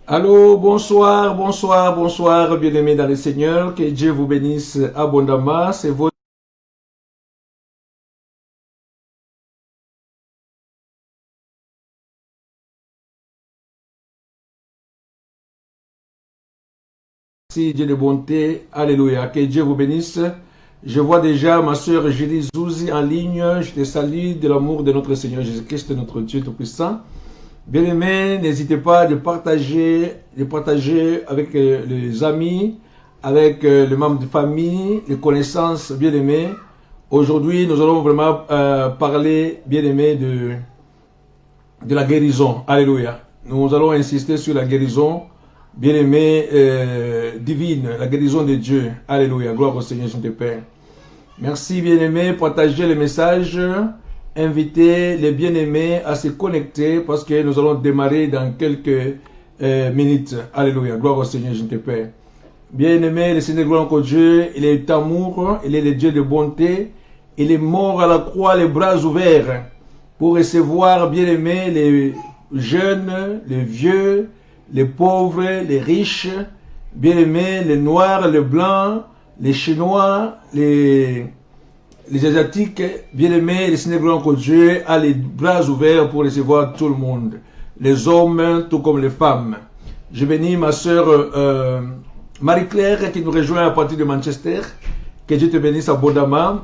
Allô, bonsoir, bonsoir, bonsoir, bien-aimés dans le Seigneur. Que Dieu vous bénisse abondamment. C'est votre Dieu de bonté. Alléluia. Que Dieu vous bénisse. Je vois déjà ma soeur Julie Zouzi en ligne. Je te salue de l'amour de notre Seigneur Jésus-Christ, notre Dieu Tout-Puissant. Bien-aimés, n'hésitez pas de partager avec les amis, avec les membres de famille, les connaissances, bien-aimés. Aujourd'hui, nous allons vraiment parler, bien-aimés, de la guérison. Alléluia. Nous allons insister sur la guérison, bien-aimée, divine, la guérison de Dieu. Alléluia. Gloire au Seigneur, Saint Père. Merci, bien-aimés. Partagez le message. Invitez les bien-aimés à se connecter parce que nous allons démarrer dans quelques minutes. Alléluia. Gloire au Seigneur, Saint Père. Bien-aimé, le Seigneur, gloire au Dieu, il est amour, il est le Dieu de bonté. Il est mort à la croix, les bras ouverts, pour recevoir, bien-aimé, les jeunes, les vieux, les pauvres, les riches, bien-aimés, les noirs, les blancs, les chinois, les asiatiques, bien-aimés, le Seigneur, gloire au Dieu, a les bras ouverts pour recevoir tout le monde, les hommes, tout comme les femmes. Je bénis ma soeur Marie-Claire qui nous rejoint à partir de Manchester. Que Dieu te bénisse abondamment.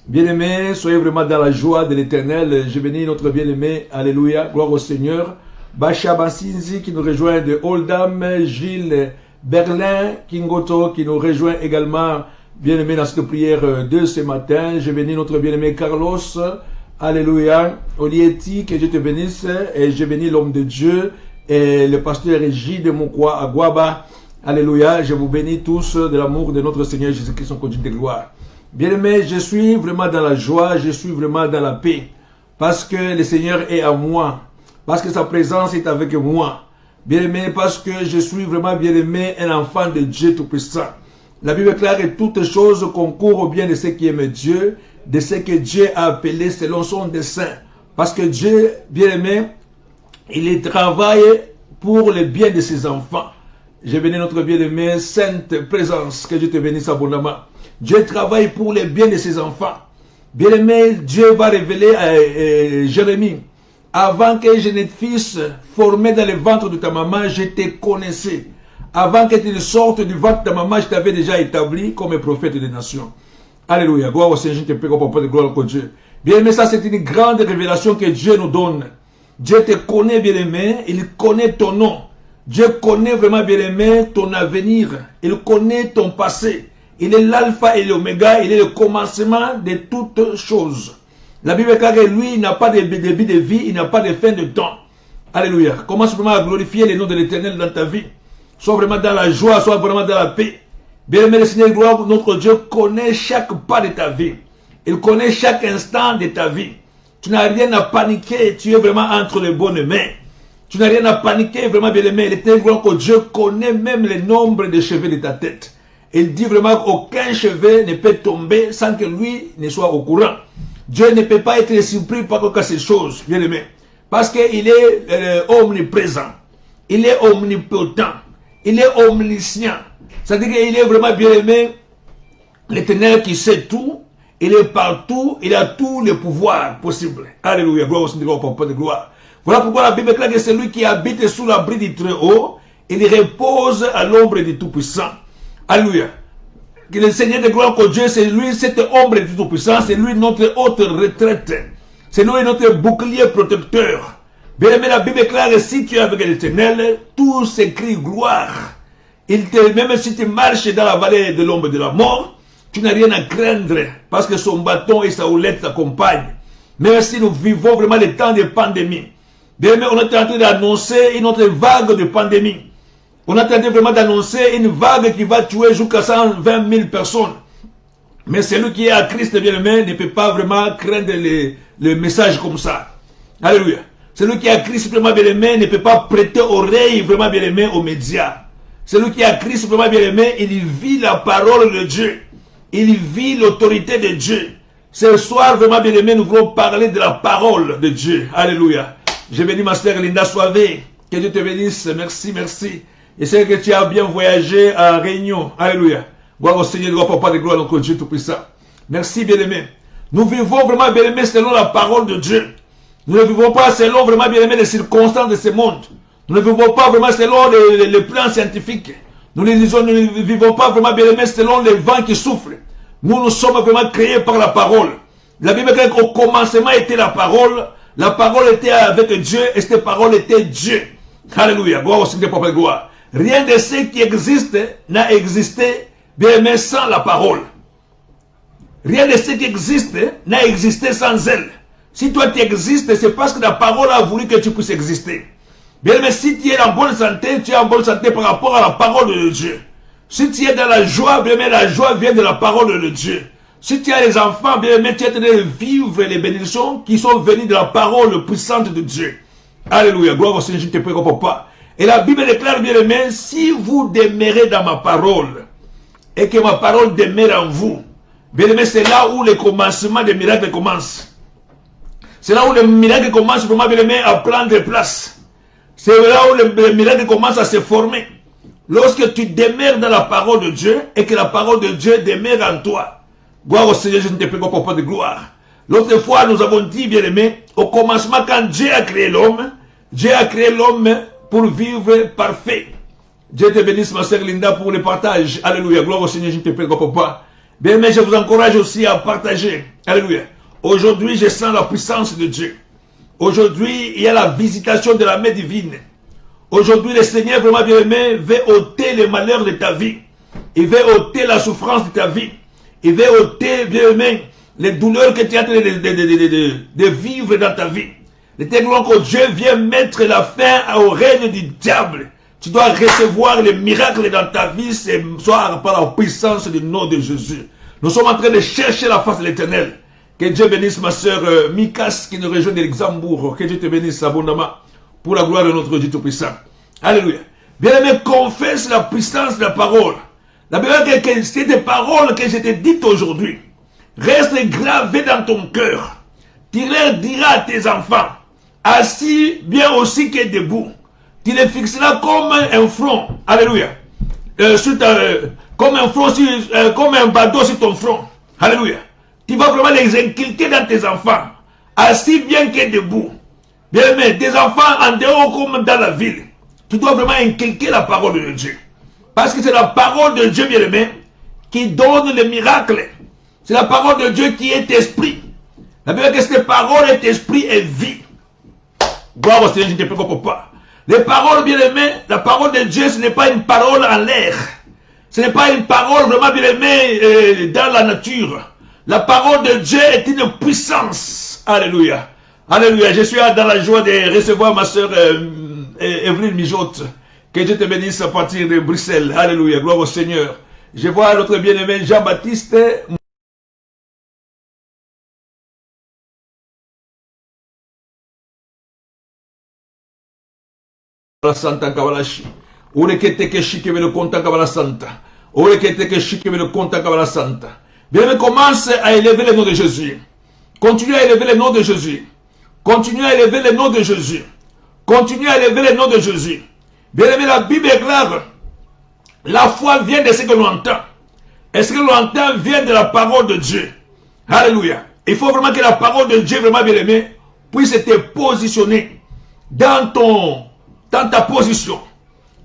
Bien-aimés, soyez vraiment dans la joie de l'Éternel. Je bénis notre bien-aimé. Alléluia. Gloire au Seigneur. Bacha Bansinzi qui nous rejoint de Oldham. Gilles Berlin Kingoto qui nous rejoint également, bien-aimé, dans cette prière de ce matin. Je bénis notre bien-aimé Carlos. Alléluia. Olieti, que Dieu te bénisse. Et je bénis l'homme de Dieu et le pasteur J de Mokwa à Guaba. Alléluia. Je vous bénis tous de l'amour de notre Seigneur Jésus-Christ, son conduit de gloire. Bien-aimé, je suis vraiment dans la joie, je suis vraiment dans la paix, parce que le Seigneur est à moi, parce que sa présence est avec moi. Bien-aimé, parce que je suis vraiment, bien-aimé, un enfant de Dieu Tout-Puissant. La Bible est claire et toutes choses concourent au bien de ceux qui aiment Dieu, de ceux que Dieu a appelés selon son dessein. Parce que Dieu, bien-aimé, il travaille pour le bien de ses enfants. Je bénis notre bien-aimé, sainte présence, que Dieu te bénisse abondamment. Dieu travaille pour le bien de ses enfants. Bien-aimé, Dieu va révéler à Jérémie, avant que je n'étais fils formé dans le ventre de ta maman, je te connaissais. Avant que tu ne sortes du ventre de ta maman, je t'avais déjà établi comme prophète des nations. Alléluia. Gloire au Seigneur, je te prie, papa de gloire au Dieu. Bien-aimé, ça c'est une grande révélation que Dieu nous donne. Dieu te connaît, bien-aimé, il connaît ton nom. Dieu connaît vraiment, bien-aimé, ton avenir. Il connaît ton passé. Il est l'alpha et l'oméga. Il est le commencement de toutes choses. La Bible est claire que lui, il n'a pas de début de vie. Il n'a pas de fin de temps. Alléluia. Commence vraiment à glorifier le nom de l'Éternel dans ta vie. Sois vraiment dans la joie. Sois vraiment dans la paix. Bien-aimé, le Seigneur, gloire, notre Dieu connaît chaque pas de ta vie. Il connaît chaque instant de ta vie. Tu n'as rien à paniquer. Tu es vraiment entre les bonnes mains. Tu n'as rien à paniquer, vraiment bien aimé. L'Éternel, gloire que Dieu connaît même le nombre de cheveux de ta tête. Il dit vraiment qu'aucun cheveu ne peut tomber sans que lui ne soit au courant. Dieu ne peut pas être surpris par ces choses, bien aimé. Parce qu'il est omniprésent. Il est omnipotent. Il est omniscient. C'est-à-dire qu'il est vraiment bien aimé. L'Éternel qui sait tout. Il est partout. Il a tous les pouvoirs possibles. Alléluia. Gloire au Seigneur, papa de gloire. Voilà pourquoi la Bible est claire que celui qui habite sous l'abri du Très-Haut, il repose à l'ombre du Tout-Puissant. Alléluia. Que le Seigneur de gloire, que Dieu, c'est lui, cette ombre du Tout-Puissant, c'est lui notre haute retraite. C'est lui notre bouclier protecteur. Bien aimé, la Bible est claire que si tu es avec l'Éternel, tout s'écrit gloire. Même si tu marches dans la vallée de l'ombre de la mort, tu n'as rien à craindre, parce que son bâton et sa houlette t'accompagnent. Même si nous vivons vraiment les temps de pandémie. Bien aimé, on est en train d'annoncer une autre vague de pandémie. On est en train vraiment d'annoncer une vague qui va tuer jusqu'à 120 000 personnes. Mais celui qui est à Christ, bien aimé, ne peut pas vraiment craindre le message comme ça. Alléluia. Celui qui est à Christ, vraiment bien aimé, ne peut pas prêter oreille, vraiment bien aimé, aux médias. Celui qui est à Christ, vraiment bien aimé, il vit la parole de Dieu. Il vit l'autorité de Dieu. Ce soir, vraiment bien aimé, nous voulons parler de la parole de Dieu. Alléluia. Je bénis ma sœur Linda Soivé. Que Dieu te bénisse. Merci, merci. Et c'est que tu as bien voyagé à Réunion. Alléluia. Gloire au Seigneur, gloire au Papa de gloire, notre Dieu Tout-Puissant. Merci, bien-aimé. Nous vivons vraiment, bien-aimé, selon la parole de Dieu. Nous ne vivons pas selon vraiment, bien-aimé, les circonstances de ce monde. Nous ne vivons pas vraiment selon les plans scientifiques. Nous ne vivons pas vraiment, bien-aimé, selon les vents qui soufflent. Nous sommes vraiment créés par la parole. La Bible dit qu'au commencement était la parole était avec Dieu et cette parole était Dieu. Alléluia, gloire au Seigneur, Papa de gloire. Rien de ce qui existe n'a existé, bien-aimé, sans la parole. Rien de ce qui existe n'a existé sans elle. Si toi tu existes, c'est parce que la parole a voulu que tu puisses exister. Bien-aimé, si tu es en bonne santé, tu es en bonne santé par rapport à la parole de Dieu. Si tu es dans la joie, bien-aimé, la joie vient de la parole de Dieu. Si tu as les enfants, bien-aimé, tu es en train de vivre les bénédictions qui sont venues de la parole puissante de Dieu. Alléluia, gloire au Seigneur, je te prie, papa. Et la Bible déclare, bien-aimé, si vous demeurez dans ma parole, et que ma parole demeure en vous, bien-aimé, c'est là où le commencement des miracles commence. C'est là où le miracle commence vraiment, bien-aimé, à prendre place. C'est là où le miracle commence à se former. Lorsque tu demeures dans la parole de Dieu, et que la parole de Dieu demeure en toi. Gloire au Seigneur, je ne te prie pas, Papa de gloire. L'autre fois, nous avons dit, bien-aimé, au commencement, quand Dieu a créé l'homme pour vivre parfait. Dieu te bénisse, ma sœur Linda, pour le partage. Alléluia. Gloire au Seigneur, je ne te prie pas, Papa. Bien-aimé, je vous encourage aussi à partager. Alléluia. Aujourd'hui, je sens la puissance de Dieu. Aujourd'hui, il y a la visitation de la main divine. Aujourd'hui, le Seigneur, vraiment bien-aimé, veut ôter les malheurs de ta vie. Il veut ôter la souffrance de ta vie. Il veut ôter, bien-aimé, les douleurs que tu es en train de vivre dans ta vie. L'éternel que Dieu vient mettre la fin au règne du diable. Tu dois recevoir les miracles dans ta vie ce soir par la puissance du nom de Jésus. Nous sommes en train de chercher la face de l'Éternel. Que Dieu bénisse ma soeur Mikas qui nous rejoint de Luxembourg. Que Dieu te bénisse abondamment pour la gloire de notre Dieu Tout-Puissant. Alléluia. Bien-aimé, confesse la puissance de la parole. La Bible dit que c'est des paroles que je t'ai dites aujourd'hui. Reste gravé dans ton cœur. Tu leur diras à tes enfants, assis bien aussi que debout. Tu les fixeras comme un front. Alléluia. Comme un front, comme un bâton sur ton front. Alléluia. Tu vas vraiment les inculquer dans tes enfants. Assis bien que debout. Bien aimé, des enfants en dehors comme dans la ville. Tu dois vraiment inculquer la parole de Dieu. Parce que c'est la parole de Dieu, bien aimé, qui donne les miracles. C'est la parole de Dieu qui est esprit. La Bible dit que cette parole est esprit et vie. Gloire au Seigneur, je ne te prie pas. Les paroles, bien aimées, la parole de Dieu, ce n'est pas une parole en l'air. Ce n'est pas une parole vraiment bien aimée dans la nature. La parole de Dieu est une puissance. Alléluia. Alléluia. Je suis dans la joie de recevoir ma soeur Evelyne Mijotte. Que Dieu te bénisse à partir de Bruxelles. Alléluia. Gloire au Seigneur. Je vois notre bien-aimé Jean-Baptiste. Santa Kavalashi. Urekete que chique le content Kavala Santa. Urekete que chique le content Kavala Santa. Bien, commence à élever le nom de Jésus. Continue à élever le nom de Jésus. Continue à élever le nom de Jésus. Continue à élever le nom de Jésus. Bien aimé, la Bible est claire. La foi vient de ce que l'on entend. Et ce que l'on entend vient de la parole de Dieu. Alléluia. Il faut vraiment que la parole de Dieu, vraiment bien aimé, puisse te positionner dans ta position.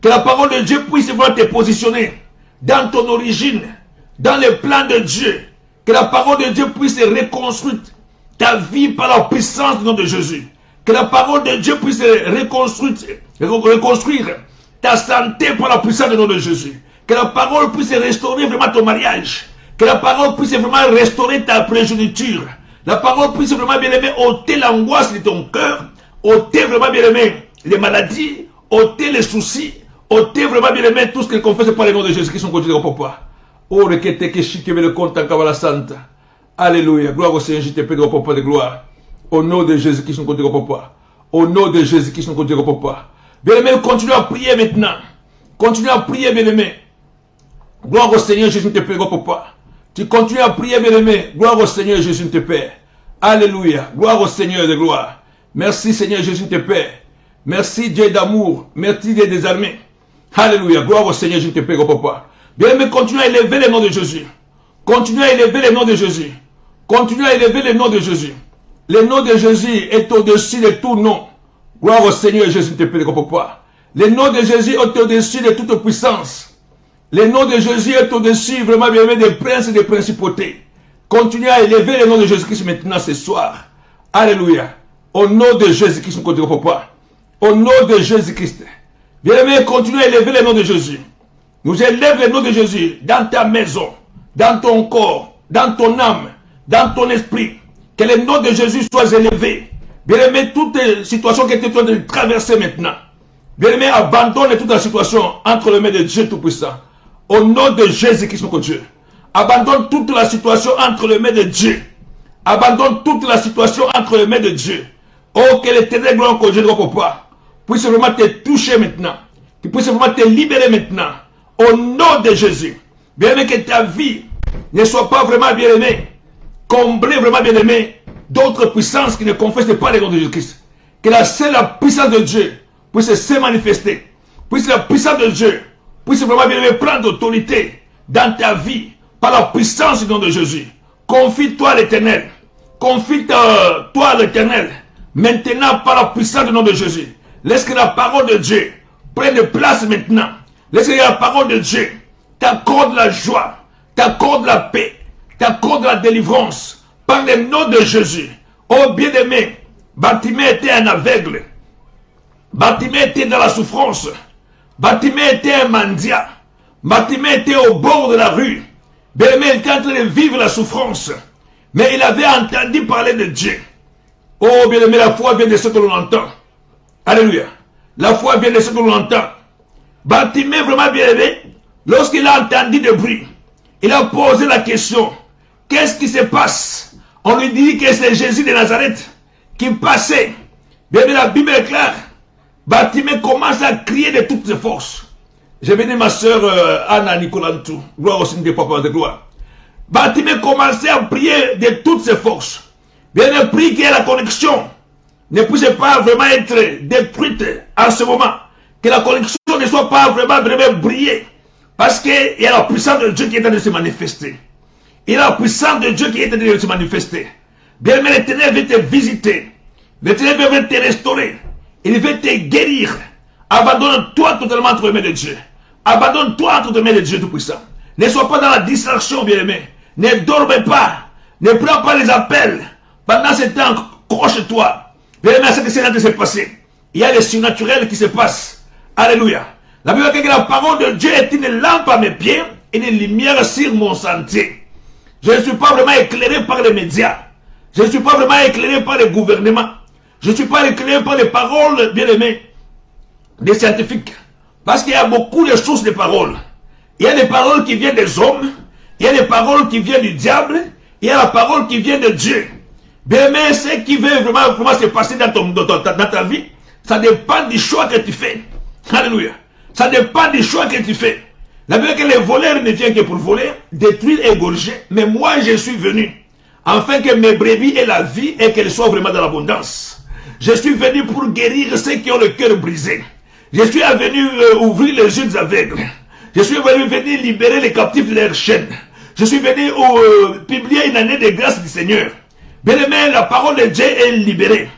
Que la parole de Dieu puisse vraiment te positionner dans ton origine, dans le plan de Dieu. Que la parole de Dieu puisse reconstruire ta vie par la puissance du nom de Jésus. Que la parole de Dieu puisse reconstruire ta santé par la puissance du nom de Jésus. Que la parole puisse restaurer vraiment ton mariage. Que la parole puisse vraiment restaurer ta progéniture. La parole puisse vraiment bien aimer ôter l'angoisse de ton cœur. Ôter vraiment bien aimer les maladies. Ôter les soucis. Ôter vraiment bien aimer tout ce qu'il confesse par le nom de Jésus qui sont continués au papa. Oh, le kete que chique le compte en Kavala Santa. Alléluia. Gloire au Seigneur, je te prie au papa de gloire. Au nom de Jésus qui sont continués au papa. Au nom de Jésus qui sont continués au papa. Bien aimé, continue à prier maintenant. Continue à prier, bien aimé. Gloire au Seigneur, Jésus te prie au papa. Tu continues à prier, bien aimé. Gloire au Seigneur, Jésus te paie. Alléluia. Gloire au Seigneur de gloire. Merci Seigneur, Jésus te paie. Merci Dieu d'amour. Merci Dieu des armées. Alléluia. Gloire au Seigneur, je te prie, papa. Bien-aimé, continue à élever le nom de Jésus. Continue à élever le nom de Jésus. Continue à élever le nom de Jésus. Le nom de Jésus est au-dessus de tout nom. Gloire au Seigneur, Jésus te prie, papa. Le nom de Jésus est au-dessus de toute puissance. Le nom de Jésus est au-dessus, vraiment bien-aimé, des princes et des principautés. Continuez à élever le nom de Jésus-Christ maintenant ce soir. Alléluia. Au nom de Jésus-Christ, nous continuons, papa. Au nom de Jésus-Christ. Bien-aimé, continuez à élever le nom de Jésus. Nous élèvons le nom de Jésus dans ta maison, dans ton corps, dans ton âme, dans ton esprit. Que le nom de Jésus soit élevé. Bien-aimé, toute situation que tu es en train de traverser maintenant. Bien-aimé, abandonne toute la situation entre les mains de Dieu Tout-Puissant. Au nom de Jésus-Christ, notre Dieu. Abandonne toute la situation entre les mains de Dieu. Abandonne toute la situation entre les mains de Dieu. Oh, que l'éternel gloire que Dieu ne peut pas puisse vraiment te toucher maintenant. Qu'il puisse vraiment te libérer maintenant. Au nom de Jésus. Bien-aimé, que ta vie ne soit pas vraiment bien-aimée. Comblée vraiment bien-aimée d'autres puissances qui ne confessent pas le nom de Jésus-Christ. Que la seule puissance de Dieu puisse se manifester. Puisse la puissance de Dieu puisse vraiment bien-aimé prendre autorité dans ta vie par la puissance du nom de Jésus. Confie-toi à l'Éternel. Confie-toi à l'Éternel. Maintenant par la puissance du nom de Jésus. Laisse que la parole de Dieu prenne place maintenant. Laisse que la parole de Dieu t'accorde la joie, t'accorde la paix, t'accorde la délivrance par le nom de Jésus. Oh bien-aimé, Bartimée était un aveugle. Bartimée était dans la souffrance. Bartimée était un mendiant. Bartimée était au bord de la rue. Bien-aimé, il était en train de vivre la souffrance. Mais il avait entendu parler de Dieu. Oh bien-aimé, la foi vient de ce que l'on entend. Alléluia. La foi vient de ce que l'on entend. Bartimée, vraiment bien-aimé, lorsqu'il a entendu le bruit, il a posé la question. Qu'est-ce qui se passe? On lui dit que c'est Jésus de Nazareth qui passait. Bien-aimé, la Bible est claire. Bartimée commence à crier de toutes ses forces. J'ai venu ma soeur Anna Nicolantou. Gloire au Seigneur des papas de gloire. Bartimée commençait à prier de toutes ses forces. Bien prie que la connexion ne puisse pas vraiment être détruite en ce moment. Que la connexion ne soit pas vraiment brillée. Parce qu'il y a la puissance de Dieu qui est en train de se manifester. Il y a la puissance de Dieu qui est en train de se manifester. Bien aimé, l'Éternel veut te visiter. L'Éternel veut te restaurer. Il veut te guérir. Abandonne-toi totalement entre les mains de Dieu. Abandonne-toi entre les mains de Dieu Tout-Puissant. Ne sois pas dans la distraction, bien-aimé. Ne dormez pas. Ne prends pas les appels. Pendant ce temps, accroche-toi. Bien-aimé, ce qui est en train de se passer. Il y a le surnaturel qui se passe. Alléluia. La Bible dit que la parole de Dieu est une lampe à mes pieds et une lumière sur mon sentier. Je ne suis pas vraiment éclairé par les médias. Je ne suis pas vraiment éclairé par les gouvernements. Je ne suis pas éclairé par les paroles, bien-aimées, des scientifiques. Parce qu'il y a beaucoup de sources de paroles. Il y a des paroles qui viennent des hommes. Il y a des paroles qui viennent du diable. Il y a la parole qui vient de Dieu. Bien-aimé, ce qui veut vraiment se passer dans ta vie, ça dépend du choix que tu fais. Alléluia. Ça dépend du choix que tu fais. La Bible dit que les voleurs ne viennent que pour voler, détruire et égorger. Mais moi, je suis venu afin que mes brebis aient la vie et qu'elles soient vraiment dans l'abondance. Je suis venu pour guérir ceux qui ont le cœur brisé. Je suis venu ouvrir les yeux des aveugles. Je suis venu libérer les captifs de leurs chaînes. Je suis venu publier une année de grâce du Seigneur. Bien aimé, la parole de Dieu est libérée.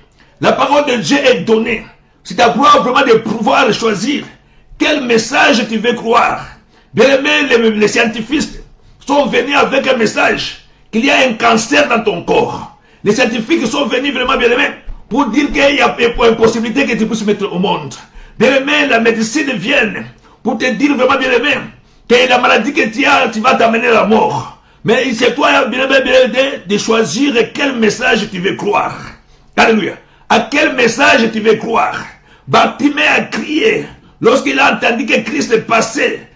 La parole de Dieu est donnée. C'est à toi vraiment de pouvoir choisir quel message tu veux croire. Bien aimé, les scientifiques sont venus avec un message qu'il y a un cancer dans ton corps. Les scientifiques sont venus vraiment, bien aimé, pour dire qu'il y a une possibilité que tu puisses mettre au monde. Bien aimé, la médecine vient pour te dire vraiment, bien aimé, que la maladie que tu as, tu vas t'amener à la mort. Mais c'est toi, bien aimé, de choisir quel message tu veux croire. Alléluia. À quel message tu veux croire? Bartimée a crié lorsqu'il a entendu que Christ passait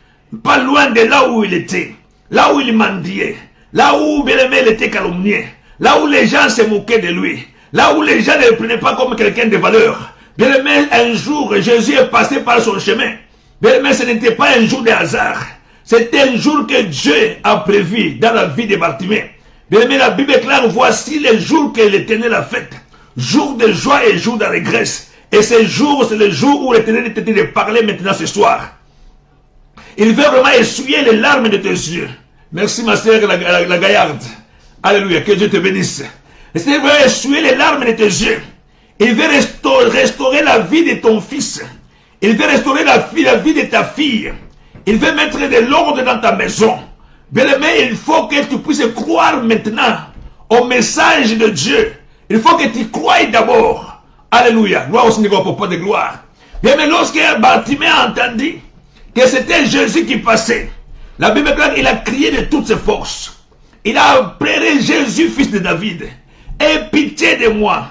pas loin de là où il était, là où il mendiait, là où, bien aimé, il était calomnié, là où les gens se moquaient de lui, là où les gens ne le prenaient pas comme quelqu'un de valeur. Bien aimé, un jour, Jésus est passé par son chemin. Bien aimé, ce n'était pas un jour de hasard. C'était un jour que Dieu a prévu dans la vie de Bartimée. Bien aimé, la Bible est claire, voici les jours que l'Éternel a fait. Jour de joie et jour d'allégresse. Et ce jour, c'est le jour où l'Éternel te dit de parler maintenant ce soir. Il veut vraiment essuyer les larmes de tes yeux. Merci ma sœur la gaillarde. Alléluia, que Dieu te bénisse. Le Seigneur veut essuyer les larmes de tes yeux. Il veut restaurer la vie de ton fils. Il veut restaurer la vie de ta fille. Il veut mettre de l'ordre dans ta maison. Bien-aimé, il faut que tu puisses croire maintenant au message de Dieu. Il faut que tu croies d'abord. Alléluia. Gloire au Seigneur, papa de gloire. Bien-aimé, lorsque Bartimée a entendu que c'était Jésus qui passait, la Bible dit qu'il a crié de toutes ses forces. Il a pleuré Jésus, fils de David. Aie pitié de moi.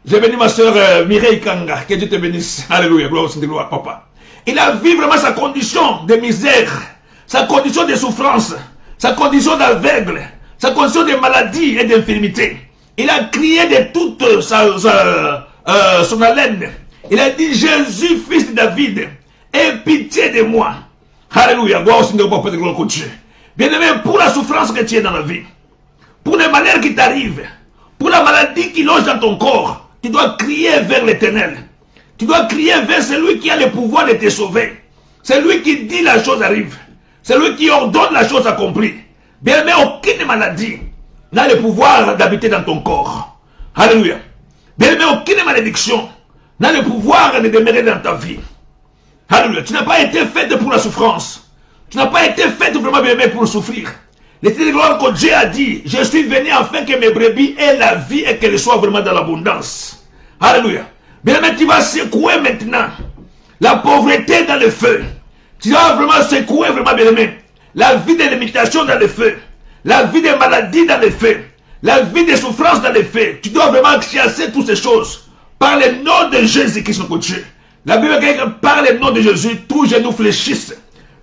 J'ai béni ma soeur Mireille Kanga. Que Dieu te bénisse. Alléluia. Gloire au Seigneur, gloire, papa. Il a vu vraiment sa condition de misère, sa condition de souffrance, sa condition d'aveugle, sa condition de maladie et d'infirmité. Il a crié de toute son haleine. Il a dit, Jésus, fils de David, aie pitié de moi. Alléluia. Gloire au Seigneur, papa de gloire, Dieu. Bien-aimé, pour la souffrance que tu es dans la vie, pour les malheurs qui t'arrivent, pour la maladie qui loge dans ton corps, tu dois crier vers l'Éternel. Tu dois crier vers celui qui a le pouvoir de te sauver. C'est lui qui dit la chose arrive. C'est lui qui ordonne la chose accomplie. Bien aimé, aucune maladie n'a le pouvoir d'habiter dans ton corps. Alléluia. Bien aimé, aucune malédiction n'a le pouvoir de demeurer dans ta vie. Alléluia. Tu n'as pas été fait pour la souffrance. Tu n'as pas été fait vraiment bien aimé pour souffrir. L'Éternel gloire que Dieu a dit, je suis venu afin que mes brebis aient la vie et qu'elles soient vraiment dans l'abondance. Alléluia. Bien aimé, tu vas secouer maintenant la pauvreté dans le feu. Tu vas vraiment secouer vraiment bien aimé la vie de limitation dans le feu, la vie des maladies dans le feu, la vie des souffrances dans le feu. Tu dois vraiment chasser toutes ces choses par le nom de Jésus-Christ notre Dieu. La Bible dit que par le nom de Jésus, tous genoux fléchissent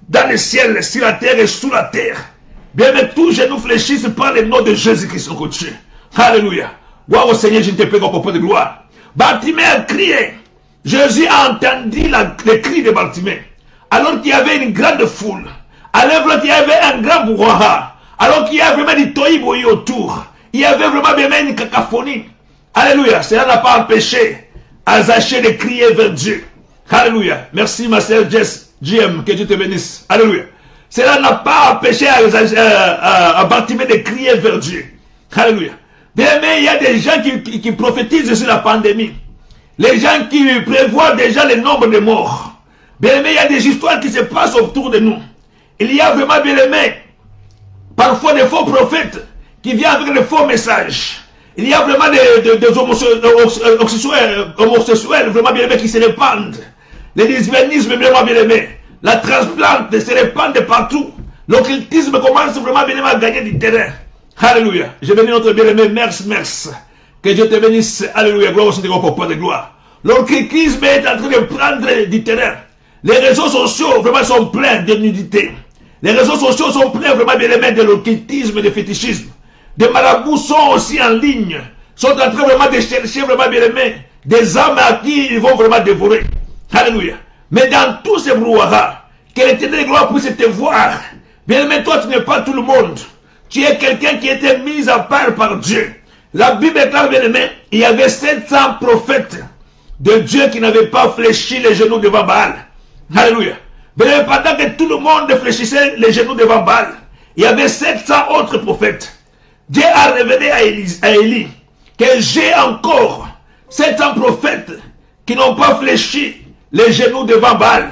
dans le ciel, sur la terre et sous la terre. Bien aimé, tous genoux fléchissent par le nom de Jésus-Christ notre Dieu. Alléluia. Gloire au Seigneur, je ne te prie qu'au papa de gloire. Bartimée a crié. Jésus a entendu le cri de Bartimée. Alors qu'il y avait une grande foule. Alors qu'il y avait un grand brouhaha. Alors qu'il y avait vraiment du toïboï autour. Il y avait vraiment bien une cacophonie. Alléluia. Cela n'a pas empêché Zaché de crier vers Dieu. Alléluia. Merci ma sœur Jess JM. Que Dieu te bénisse. Alléluia. Cela n'a pas empêché à Bartimée de crier vers Dieu. Alléluia. Bien aimé, il y a des gens qui prophétisent sur la pandémie. Les gens qui prévoient déjà le nombre de morts. Bien aimé, il y a des histoires qui se passent autour de nous. Il y a vraiment, bien aimé, parfois des faux prophètes qui viennent avec des faux messages. Il y a vraiment des homosexuels vraiment bien aimés qui se répandent. Les lesbianismes vraiment bien aimés. La transplante se répand de partout. L'occultisme commence vraiment bien aimé à gagner du terrain. Alléluia. Je bénis notre bien-aimé, merci. Que Dieu te bénisse. Alléluia. Gloire au Seigneur, papa de gloire. L'occultisme est en train de prendre du terrain. Les réseaux sociaux vraiment sont pleins de nudité. Les réseaux sociaux sont pleins vraiment bien aimés de l'occultisme, de fétichisme. Des marabouts sont aussi en ligne. Sont en train vraiment de chercher vraiment bien aimés des âmes à qui ils vont vraiment dévorer. Alléluia. Mais dans tous ces brouhaha, que l'Éternel gloire puisse te voir. Bien aimé, toi tu n'es pas tout le monde. Tu es quelqu'un qui était mis à part par Dieu. La Bible est claire, bien aimé. Il y avait 700 prophètes de Dieu qui n'avaient pas fléchi les genoux devant Baal. Alléluia. Mais pendant que tout le monde fléchissait les genoux devant Baal, il y avait 700 autres prophètes. Dieu a révélé à Élie que j'ai encore 700 prophètes qui n'ont pas fléchi les genoux devant Baal.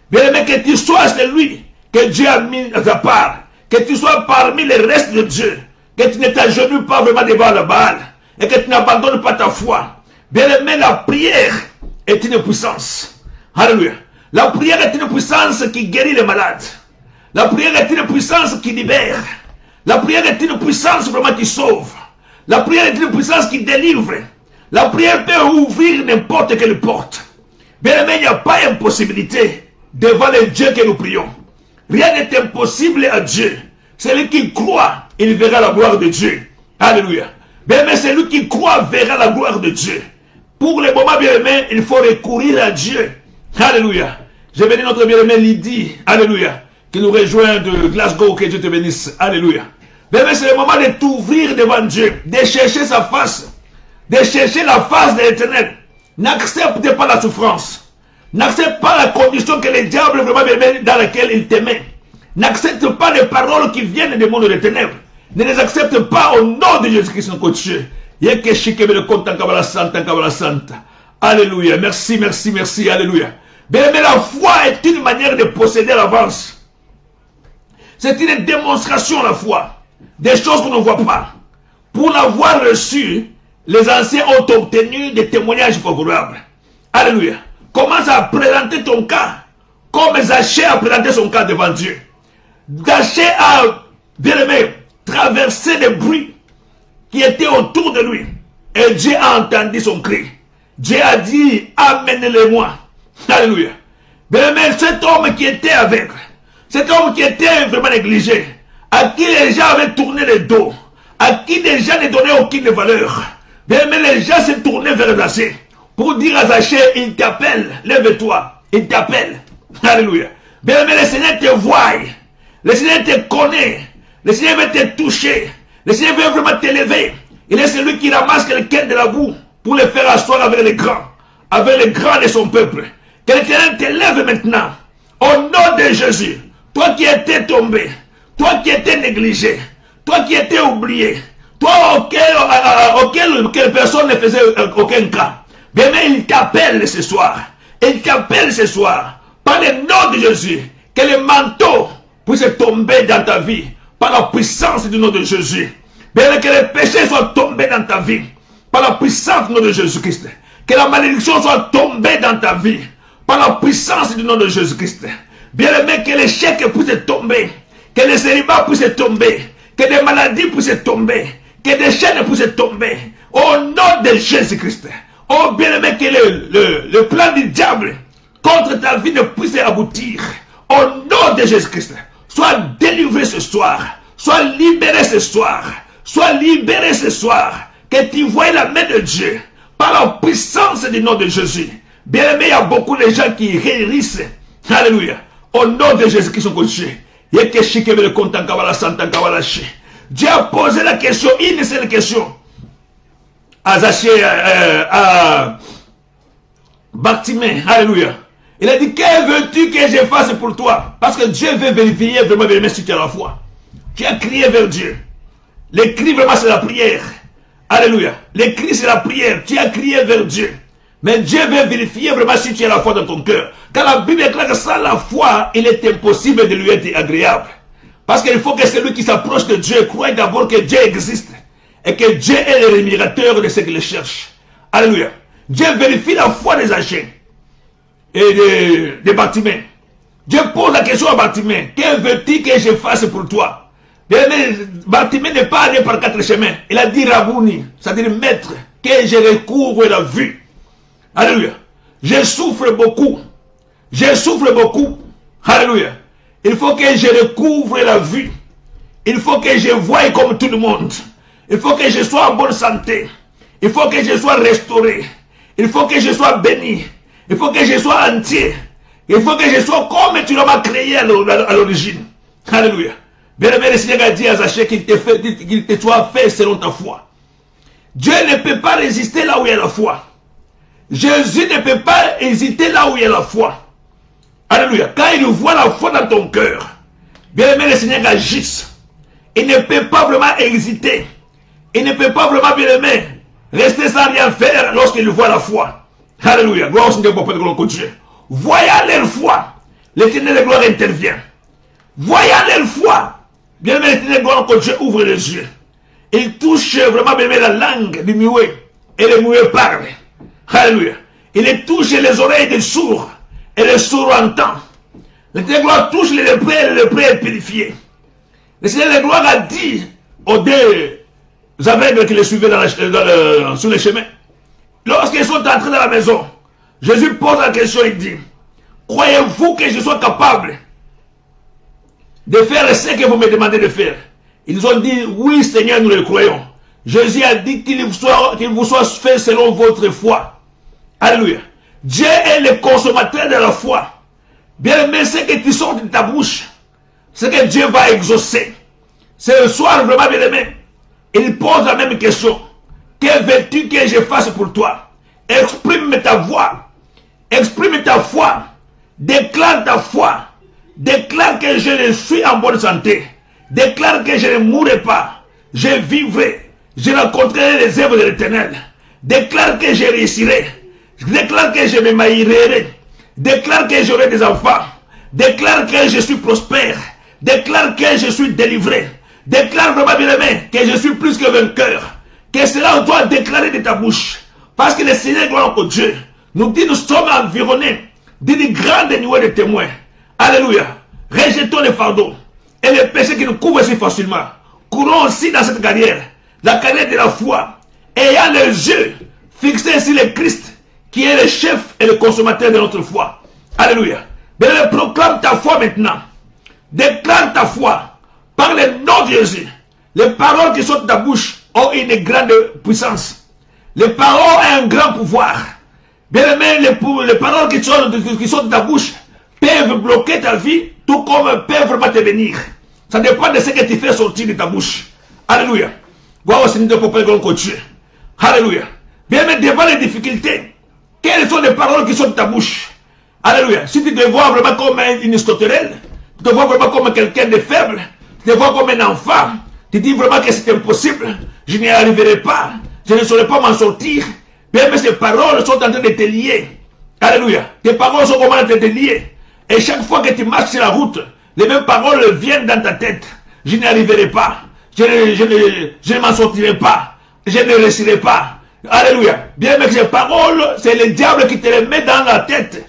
Bien aimé, que tu sois celui que Dieu a mis à part. Que tu sois parmi les restes de Dieu. Que tu ne t'agenouilles pas vraiment devant le Baal. Et que tu n'abandonnes pas ta foi. Bien aimé, la prière est une puissance. Alléluia. La prière est une puissance qui guérit les malades. La prière est une puissance qui libère. La prière est une puissance vraiment qui sauve. La prière est une puissance qui délivre. La prière peut ouvrir n'importe quelle porte. Bien aimé, il n'y a pas d'impossibilité devant le Dieu que nous prions. Rien n'est impossible à Dieu. Celui qui croit, il verra la gloire de Dieu. Alléluia. Bien aimé, celui qui croit verra la gloire de Dieu. Pour le moment, bien aimé, il faut recourir à Dieu. Alléluia. Je bénis notre bien-aimé Lydie. Alléluia. Qui nous rejoint de Glasgow. Que Dieu te bénisse. Alléluia. Bien aimé, c'est le moment de t'ouvrir devant Dieu. De chercher sa face. De chercher la face de l'Éternel. N'accepte pas la souffrance. N'accepte pas la condition que le diable vraiment dans laquelle il te met. N'accepte pas les paroles qui viennent du monde des ténèbres. Ne les accepte pas au nom de Jésus-Christ, notre Dieu. Alléluia. Merci, merci, merci. Alléluia. Mais la foi est une manière de posséder l'avance. C'est une démonstration, la foi, des choses qu'on ne voit pas. Pour l'avoir reçu, les anciens ont obtenu des témoignages favorables. Alléluia. Commence à présenter ton cas, comme Zachée a présenté son cas devant Dieu. Zachée a, bien aimé, traversé les bruits qui étaient autour de lui. Et Dieu a entendu son cri. Dieu a dit, amenez-le-moi. Alléluia. Bien aimé, cet homme qui était aveugle, cet homme qui était vraiment négligé, à qui les gens avaient tourné le dos, à qui les gens ne donnaient aucune valeur, bien aimé, les gens se tournaient vers Zachée pour dire à Zachée, il t'appelle, lève-toi, il t'appelle. Alléluia. Bien aimé, le Seigneur te voit, le Seigneur te connaît, le Seigneur veut te toucher, le Seigneur veut vraiment t'élever. Il est celui qui ramasse quelqu'un de la boue pour le faire asseoir avec les grands de son peuple. Quelqu'un t'élève maintenant, au nom de Jésus. Toi qui étais tombé, toi qui étais négligé, toi qui étais oublié, toi auquel personne ne faisait aucun cas. Bien, mais il t'appelle ce soir. Il t'appelle ce soir. Par le nom de Jésus. Que le manteau puisse tomber dans ta vie. Par la puissance du nom de Jésus. Bien, que les péchés soient tombés dans ta vie. Par la puissance du nom de Jésus-Christ. Que la malédiction soit tombée dans ta vie. Par la puissance du nom de Jésus-Christ. Bien aimé, que l'échec puisse tomber. Que les célibats puissent tomber. Que des maladies puissent tomber. Que des chaînes puissent tomber. Au nom de Jésus-Christ. Oh bien aimé, que le plan du diable contre ta vie ne puisse aboutir. Au nom de Jésus-Christ. Sois délivré ce soir. Sois libéré ce soir. Sois libéré ce soir. Que tu vois la main de Dieu. Par la puissance du nom de Jésus. Bien aimé, il y a beaucoup de gens qui hérissent. Alléluia. Au nom de Jésus-Christ, son Dieu. Dieu a posé la question, une seule question. À Zachée, à Bartimée. Alléluia. Il a dit, que veux-tu que je fasse pour toi? Parce que Dieu veut vérifier vraiment si tu as la foi. Tu as crié vers Dieu. Le cri vraiment c'est la prière. Alléluia. Le cri c'est la prière. Tu as crié vers Dieu. Mais Dieu veut vérifier vraiment si tu as la foi dans ton cœur. Car la Bible est claire que sans la foi, il est impossible de lui être agréable. Parce qu'il faut que celui qui s'approche de Dieu croie d'abord que Dieu existe. Et que Dieu est le rémunérateur de ceux qui le cherchent. Alléluia. Dieu vérifie la foi des Zachée et de Bartimée. Dieu pose la question à Bartimée. Que veux-tu que je fasse pour toi? Mais Bartimée n'est pas allé par 4 chemins. Il a dit Rabouni, c'est-à-dire maître, que je recouvre la vue. Alléluia. Je souffre beaucoup. Je souffre beaucoup. Alléluia. Il faut que je recouvre la vue. Il faut que je voie comme tout le monde. Il faut que je sois en bonne santé. Il faut que je sois restauré. Il faut que je sois béni. Il faut que je sois entier. Il faut que je sois comme tu l'as créé à l'origine. Alléluia. Bien aimé, le Seigneur a dit à Zachée qu'il te soit fait selon ta foi. Dieu ne peut pas résister là où il y a la foi. Jésus ne peut pas hésiter là où il y a la foi. Alléluia. Quand il voit la foi dans ton cœur, bien aimé, le Seigneur agisse. Il ne peut pas vraiment hésiter. Il ne peut pas vraiment, bien aimé, rester sans rien faire lorsqu'il voit la foi. Alléluia. Gloire au Seigneur pour le Dieu. Voyant leur foi, l'Éternel de gloire intervient. Voyant leur foi, bien aimé, l'Éternel de gloire Dieu ouvre les yeux. Il touche vraiment, bien aimé, la langue du muet. Et le muet parle. Alléluia. Il touche les oreilles des sourds. Et les sourds entendent. L'Éternel de gloire touche les lépreux et les lépreux est purifié. Le Seigneur de gloire a dit aux deux aveugles qui les suivaient sur les chemins. Lorsqu'ils sont entrés dans la maison, Jésus pose la question, il dit, croyez-vous que je sois capable de faire ce que vous me demandez de faire? Ils ont dit, oui Seigneur, nous le croyons. Jésus a dit qu'il vous soit fait selon votre foi. Alléluia. Dieu est le consommateur de la foi. Bien aimé, ce que tu sors de ta bouche, ce que Dieu va exaucer. C'est le soir vraiment, bien aimé. Il pose la même question. Que veux-tu que je fasse pour toi? exprime ta voix, exprime ta foi, déclare ta foi, déclare que je suis en bonne santé, déclare que je ne mourrai pas, je vivrai, je rencontrerai les œuvres de l'Éternel, déclare que je réussirai, déclare que je me marierai, déclare que j'aurai des enfants, déclare que je suis prospère, déclare que je suis délivré, déclare vraiment bien aimé que je suis plus que vainqueur, que cela on doit déclarer de ta bouche, parce que le Seigneur, gloire au Dieu, nous dit nous sommes environnés d'une grande nuée de témoins. Alléluia. Rejetons les fardeaux et les péchés qui nous couvrent si facilement. Courons aussi dans cette carrière, la carrière de la foi, ayant les yeux fixés sur le Christ, qui est le chef et le consommateur de notre foi. Alléluia. Mais proclame ta foi maintenant. Déclare ta foi par le nom de Jésus. Les paroles qui sortent de ta bouche ont une grande puissance. Les paroles ont un grand pouvoir. Bien aimé, les paroles qui sortent de ta bouche peuvent bloquer ta vie, tout comme peuvent vraiment te bénir. Ça dépend de ce que tu fais sortir de ta bouche. Alléluia. Voilà aussi nous pour grand Dieu. Alléluia. Bien aimé, devant les difficultés, quelles sont les paroles qui sortent de ta bouche? Alléluia. Si tu te vois vraiment comme une stotterelle, tu te vois vraiment comme quelqu'un de faible, tu te vois comme un enfant, tu dis vraiment que c'est impossible, je n'y arriverai pas, je ne saurais pas m'en sortir. Bien, mais ces paroles sont en train de te lier. Alléluia. Tes paroles sont comment en train de te lier. Et chaque fois que tu marches sur la route, les mêmes paroles viennent dans ta tête. Je n'y arriverai pas. Je ne m'en sortirai pas. Je ne réussirai pas. Alléluia. Bien, mais ces paroles, c'est le diable qui te les met dans la tête.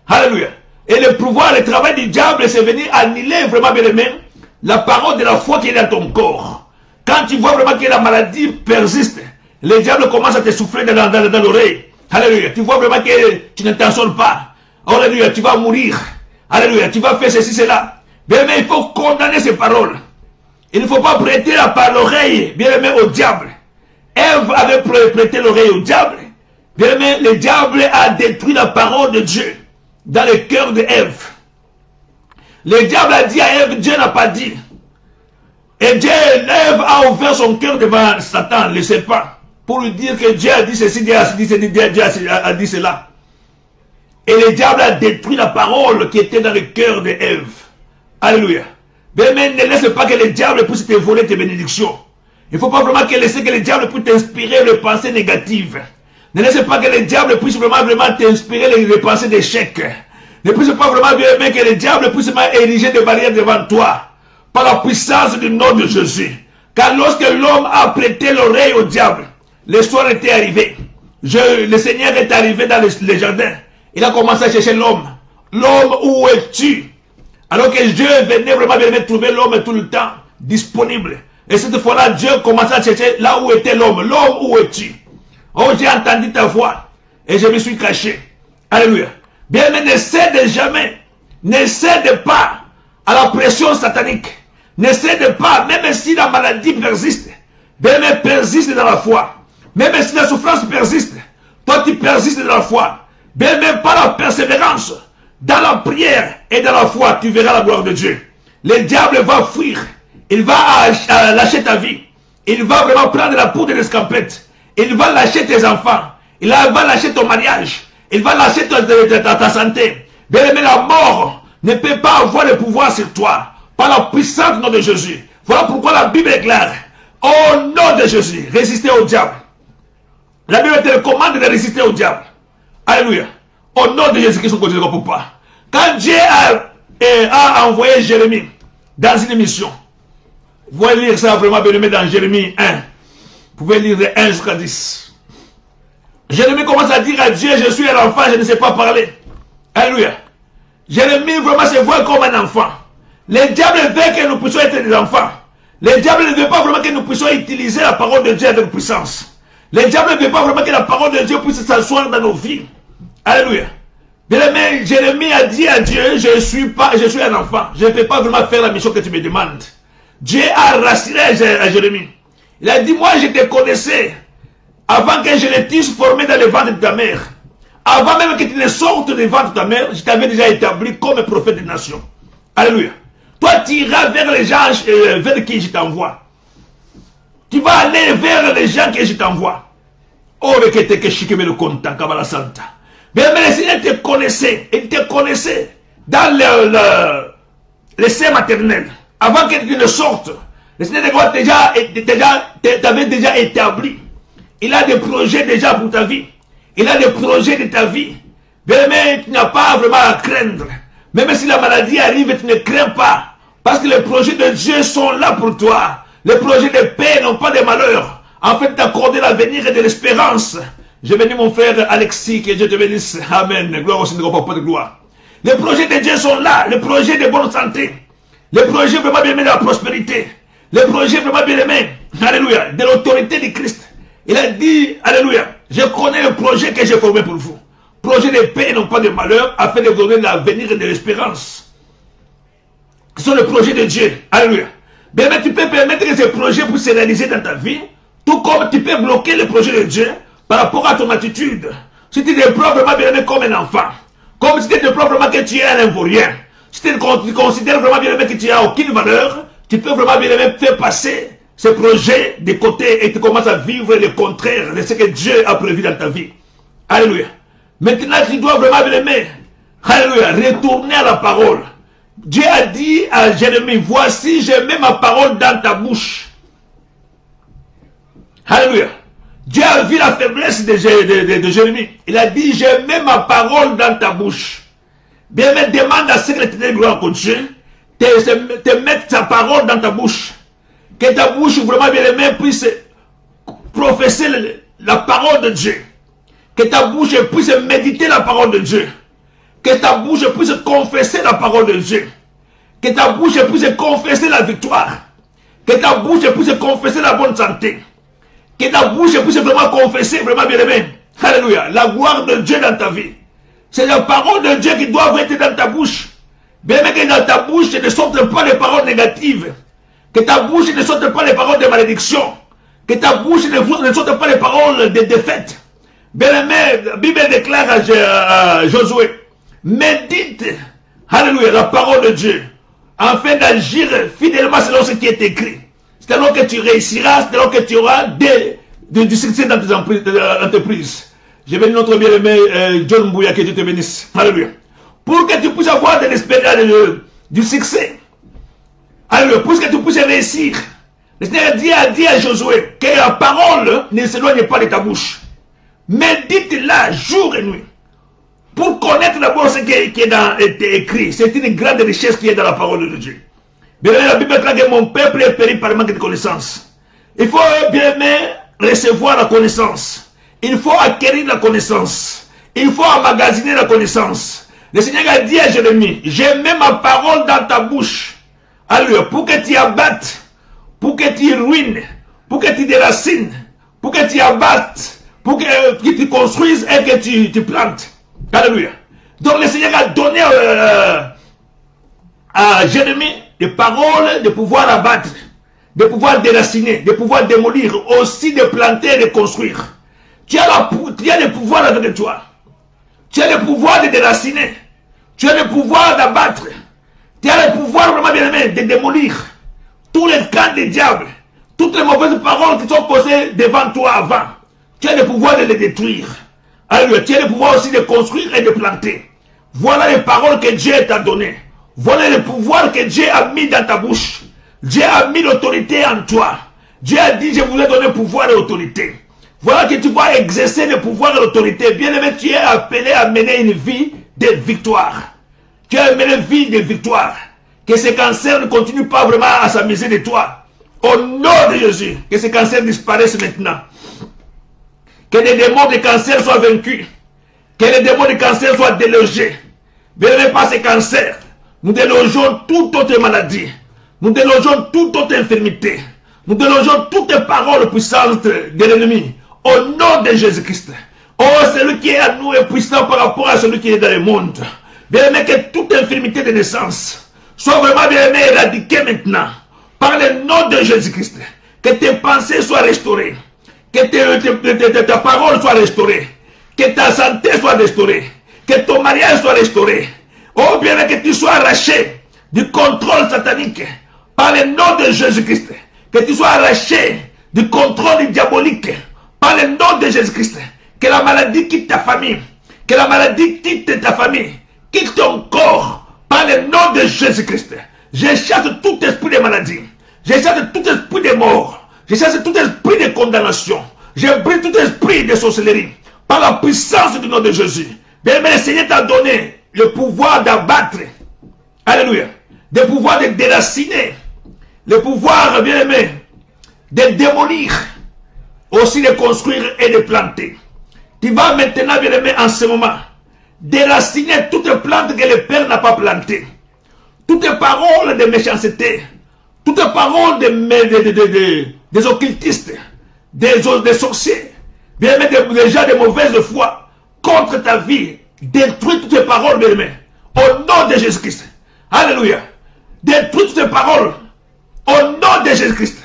Alléluia. Et le pouvoir, le travail du diable, c'est venir annuler vraiment, bien aimé, la parole de la foi qui est dans ton corps. Quand tu vois vraiment que la maladie persiste, le diable commence à te souffler dans l'oreille. Alléluia. Tu vois vraiment que tu ne t'en sors pas. Alléluia. Tu vas mourir. Alléluia. Tu vas faire ceci, cela. Bien aimé, il faut condamner ces paroles. Il ne faut pas prêter l'oreille, bien aimé, au diable. Ève avait prêté l'oreille au diable. Bien aimé, le diable a détruit la parole de Dieu dans le cœur d'Ève. Le diable a dit à Ève, Dieu n'a pas dit. Et Ève a ouvert son cœur devant Satan, le serpent, pour lui dire que Dieu a dit ceci, Dieu a dit cela. Et le diable a détruit la parole qui était dans le cœur d'Ève. Alléluia. Mais ne laisse pas que le diable puisse te voler tes bénédictions. Il ne faut pas vraiment laisser que le diable puisse t'inspirer les pensées négatives. Ne laisse pas que le diable puisse vraiment t'inspirer les pensées d'échec. Ne puisse pas vraiment que le diable puisse ériger des barrières devant toi. Par la puissance du nom de Jésus. Car lorsque l'homme a prêté l'oreille au diable, l'histoire était arrivée. Le Seigneur est arrivé dans le jardin. Il a commencé à chercher l'homme. L'homme, où es-tu? Alors que Dieu venait vraiment trouver l'homme tout le temps disponible. Et cette fois-là, Dieu commençait à chercher là où était l'homme. L'homme, où es-tu? Oh, j'ai entendu ta voix et je me suis caché. Alléluia. Bien, mais ne cède jamais. Ne cède pas à la pression satanique. Ne cède pas, même si la maladie persiste. Bien, mais persiste dans la foi. Même si la souffrance persiste, toi tu persistes dans la foi. Bien, même par la persévérance, dans la prière et dans la foi, tu verras la gloire de Dieu. Le diable va fuir. Il va lâcher ta vie. Il va vraiment prendre la poudre de l'escampette. Il va lâcher tes enfants. Il va lâcher ton mariage. Il va lâcher ta santé. Bien aimé, la mort ne peut pas avoir le pouvoir sur toi. Par la puissance du nom de Jésus. Voilà pourquoi la Bible est claire. Au nom de Jésus, résistez au diable. La Bible te recommande de résister au diable. Alléluia. Au nom de Jésus-Christ, on ne peut pas. Quand Dieu a envoyé Jérémie dans une mission, vous pouvez lire ça vraiment bien aimé dans Jérémie 1. Vous pouvez lire de 1 jusqu'à 10. Jérémie commence à dire à Dieu, je suis un enfant, je ne sais pas parler. Alléluia. Jérémie vraiment se voit comme un enfant. Le diable veut que nous puissions être des enfants. Le diable ne veut pas vraiment que nous puissions utiliser la parole de Dieu avec puissance. Le diable ne veut pas vraiment que la parole de Dieu puisse s'asseoir dans nos vies. Alléluia. Bien-aimé, Jérémie a dit à Dieu, je suis un enfant. Je ne peux pas vraiment faire la mission que tu me demandes. Dieu a rassuré à Jérémie. Il a dit, moi je te connaissais avant que je ne t'eusse formé dans le ventre de ta mère. Avant même que tu ne sortes du ventre de ta mère, je t'avais déjà établi comme prophète des nations. Alléluia. Toi, tu iras vers les gens vers qui je t'envoie. Tu vas aller vers les gens que je t'envoie. Oh, mais que t'es que chiquemé le content, Kabbalah Santa. Bien, mais le Seigneur te connaissait. Il te connaissait dans le sein maternel. Avant que tu ne sortes. Le Seigneur t'avait déjà établi. Il a des projets déjà pour ta vie. Il a des projets de ta vie. Bien, mais tu n'as pas vraiment à craindre. Même si la maladie arrive, tu ne crains pas. Parce que les projets de Dieu sont là pour toi. Les projets de paix n'ont pas de malheur. En fait, d'accorder l'avenir et de l'espérance. Je bénis mon frère Alexis, que Dieu te bénisse. Amen. Gloire au Seigneur, papa de gloire. Les projets de Dieu sont là. Les projets de bonne santé. Les projets vraiment bien aimés de la prospérité. Les projets vraiment bien aimés, alléluia, de l'autorité de Christ. Il a dit, alléluia, je connais le projet que j'ai formé pour vous. Projet de paix et non pas de malheur, afin de vous donner de l'avenir et de l'espérance. Ce sont les projets de Dieu. Alléluia. Bien, mais tu peux permettre que ces projets puissent se réaliser dans ta vie, tout comme tu peux bloquer les projets de Dieu par rapport à ton attitude. Si tu te prends vraiment bien aimé comme un enfant, comme si tu te prends vraiment que tu es un vaurien, si tu considères vraiment bien aimé que tu n'as aucune valeur, tu peux vraiment bien aimé faire passer ces projets de côté et tu commences à vivre le contraire de ce que Dieu a prévu dans ta vie. Alléluia. Maintenant, tu dois vraiment bien aimer, alléluia, retourner à la parole. Dieu a dit à Jérémie, voici, je mets ma parole dans ta bouche. Alléluia. Dieu a vu la faiblesse de Jérémie. Il a dit, je mets ma parole dans ta bouche. Bien, mais demande à ce que l'Éternel gloire continue te mettre sa parole dans ta bouche. Que ta bouche vraiment bien aimée puisse professer la parole de Dieu. Que ta bouche puisse méditer la parole de Dieu. Que ta bouche puisse confesser la parole de Dieu. Que ta bouche puisse confesser la victoire. Que ta bouche puisse confesser la bonne santé. Que ta bouche puisse vraiment confesser, vraiment bien aimé, alléluia, la gloire de Dieu dans ta vie. C'est la parole de Dieu qui doit être dans ta bouche. Bien que dans ta bouche ne sortent pas les paroles négatives. Que ta bouche ne sorte pas les paroles de malédiction. Que ta bouche ne sorte pas les paroles de défaite. Bien aimé, la Bible déclare à Josué, médite, alléluia, la parole de Dieu, afin d'agir fidèlement selon ce qui est écrit. C'est alors que tu réussiras, c'est alors que tu auras du succès dans tes entreprises. Je bénis notre bien-aimé John Mbouya, que Dieu te bénisse. Alléluia. Pour que tu puisses avoir de l'espérance, du succès. Alléluia. Pour que tu puisses réussir. Le Seigneur a dit à Josué que la parole ne s'éloigne pas de ta bouche. Médite-la jour et nuit. Pour connaître d'abord ce qui est écrit. C'est une grande richesse qui est dans la parole de Dieu. Bien aimé, la Bible déclare que mon peuple est péri par le manque de connaissance. Il faut bien aimé recevoir la connaissance. Il faut acquérir la connaissance. Il faut emmagasiner la connaissance. Le Seigneur a dit à Jérémie, j'ai mis ma parole dans ta bouche. Alléluia, pour que tu abattes, pour que tu ruines, pour que tu déracines, pour que tu abattes, pour que tu construises et que tu plantes. Alléluia. Donc le Seigneur a donné à Jérémie des paroles de pouvoir abattre, de pouvoir déraciner, de pouvoir démolir, aussi de planter et de construire. Tu as le pouvoir avec toi. Tu as le pouvoir de déraciner. Tu as le pouvoir d'abattre. Tu as le pouvoir vraiment bien aimé de démolir tous les camps des diables, toutes les mauvaises paroles qui sont posées devant toi avant. Tu as le pouvoir de les détruire. Alléluia. Tu as le pouvoir aussi de construire et de planter. Voilà les paroles que Dieu t'a données. Voilà le pouvoir que Dieu a mis dans ta bouche. Dieu a mis l'autorité en toi. Dieu a dit, je vous ai donné pouvoir et autorité. Voilà que tu vas exercer le pouvoir et l'autorité. Bien aimé, tu es appelé à mener une vie de victoire. Tu as mené une vie de victoire. Que ce cancer ne continue pas vraiment à s'amuser de toi. Au nom de Jésus, que ce cancer disparaisse maintenant. Que les démons de cancer soient vaincus. Que les démons de cancer soient délogés. Bien aimé, par ce cancer, nous délogeons toute autre maladie. Nous délogeons toute autre infirmité. Nous délogeons toutes les paroles puissantes de l'ennemi. Au nom de Jésus-Christ. Oh, celui qui est à nous est puissant par rapport à celui qui est dans le monde. Bien aimé, que toute infirmité de naissance soit vraiment bien aimé éradiquée maintenant. Par le nom de Jésus-Christ. Que tes pensées soient restaurées. Que ta parole soit restaurée. Que ta santé soit restaurée. Que ton mariage soit restauré. Oh, bien aimé, que tu sois arraché du contrôle satanique. Par le nom de Jésus-Christ. Que tu sois arraché du contrôle diabolique. Par par le nom de Jésus-Christ. Que la maladie quitte ta famille. Que la maladie quitte ta famille. Quitte ton corps. Par le nom de Jésus-Christ. Je chasse tout esprit de maladie. Je chasse tout esprit de mort. Je chasse tout esprit de condamnation. Je brise tout esprit de sorcellerie. Par la puissance du nom de Jésus. Bien, le Seigneur t'a donné le pouvoir d'abattre. Alléluia. Le pouvoir de déraciner. Le pouvoir, bien aimé, de démolir. Aussi de construire et de planter. Tu vas maintenant, bien aimé, en ce moment, déraciner toutes plantes que le Père n'a pas plantées. Toutes paroles de méchanceté. Toutes paroles des occultistes. Des sorciers. Bien aimé, des gens de mauvaise foi. Contre ta vie. Détruis toutes ces paroles, bien aimé. Au nom de Jésus-Christ. Alléluia. Détruis toutes ces paroles. Au nom de Jésus-Christ.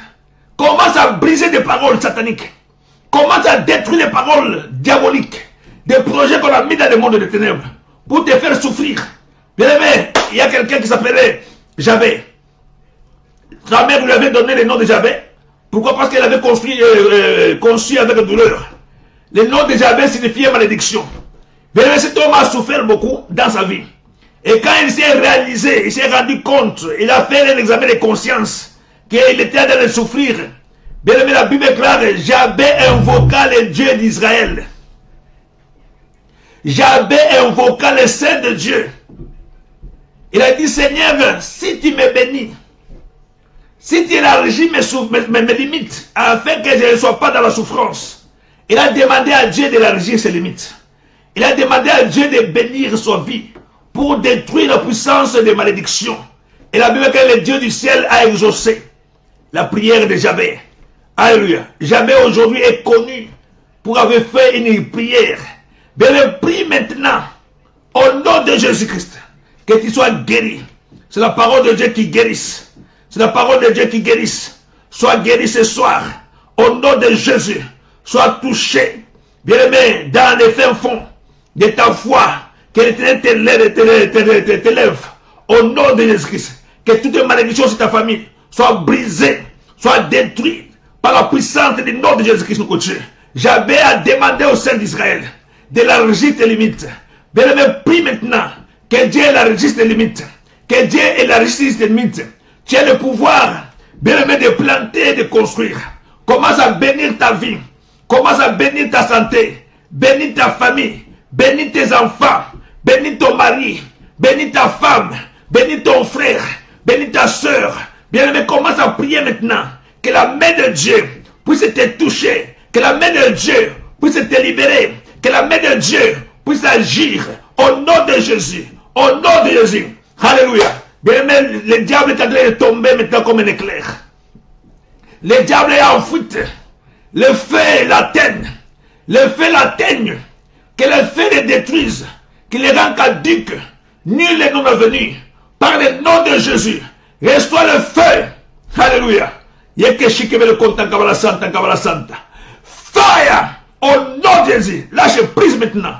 Commence à briser des paroles sataniques. Commence à détruire les paroles diaboliques. Des projets qu'on a mis dans le monde des ténèbres. Pour te faire souffrir. Bien aimé, il y a quelqu'un qui s'appelait Javé. Sa mère lui avait donné le nom de Javé. Pourquoi? Parce qu'elle avait conçu avec douleur. Le nom de Javé signifiait malédiction. Bien aimé, cet homme a souffert beaucoup dans sa vie. Et quand il s'est réalisé, il s'est rendu compte, il a fait un examen de conscience, qu'il était en train de souffrir. Bien aimé, la Bible déclare, Jabé invoqua le Dieu d'Israël. Jabé invoqua le Saint de Dieu. Il a dit, Seigneur, si tu me bénis, si tu élargis mes limites, afin que je ne sois pas dans la souffrance, il a demandé à Dieu d'élargir ses limites. Il a demandé à Dieu de bénir sa vie pour détruire la puissance des malédictions. Et la Bible dit que le Dieu du ciel a exaucé la prière de Jabé. Alléluia. Jabé aujourd'hui est connu pour avoir fait une prière. Mais le prie maintenant, au nom de Jésus-Christ, que tu sois guéri. C'est la parole de Dieu qui guérisse. C'est la parole de Dieu qui guérisse. Sois guéri ce soir. Au nom de Jésus. Sois touché. Bien-aimé, dans les fins fonds de ta foi. Que l'Éternel t'élève. Au nom de Jésus-Christ. Que toute malédiction sur ta famille soit brisée. Soit détruite. Par la puissance du nom de Jésus-Christ, nous coachons. Jabé a demandé au Saint d'Israël d'élargir tes limites. Bien-aimé, prie maintenant. Que Dieu élargisse tes limites. Que Dieu élargisse tes limites. Tu as le pouvoir, bien aimé, de planter et de construire. Commence à bénir ta vie. Commence à bénir ta santé. Bénis ta famille. Bénis tes enfants. Bénis ton mari. Bénis ta femme. Bénis ton frère. Bénis ta soeur. Bien aimé, commence à prier maintenant. Que la main de Dieu puisse te toucher. Que la main de Dieu puisse te libérer. Que la main de Dieu puisse agir. Au nom de Jésus. Au nom de Jésus. Alléluia. Bien aimé, le diable est en train de tomber maintenant comme un éclair. Le diable est en fuite. Le feu l'atteigne. Le feu l'atteigne. Que le feu les détruise. Qu'il les rende caduques. Nul n'est non venu. Par le nom de Jésus. Reçois le feu. Alléluia. Fire. Au nom de Jésus. Lâche prise maintenant.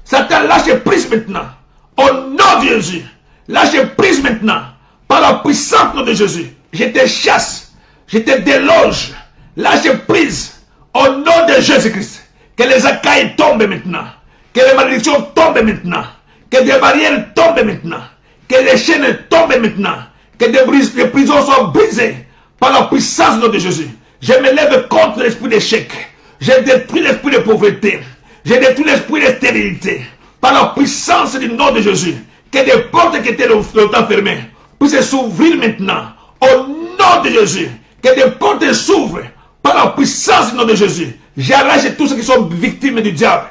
Satan, lâche prise maintenant. Au nom de Jésus. Lâche prise maintenant. Par la puissance de Jésus. Je te chasse. Je te déloge. Lâche prise. Au nom de Jésus-Christ. Que les accailles tombent maintenant. Que les malédictions tombent maintenant. Que des barrières tombent maintenant. Que les chaînes tombent maintenant. Que des prisons soient brisées. Par la puissance de Jésus. Je me lève contre l'esprit d'échec. Je détruis l'esprit de pauvreté. Je détruis l'esprit de stérilité. Par la puissance du nom de Jésus. Que des portes qui étaient longtemps fermées puissent s'ouvrir maintenant. Au nom de Jésus. Que des portes s'ouvrent. Par la puissance du nom de Jésus. J'arrache tous ceux qui sont victimes du diable.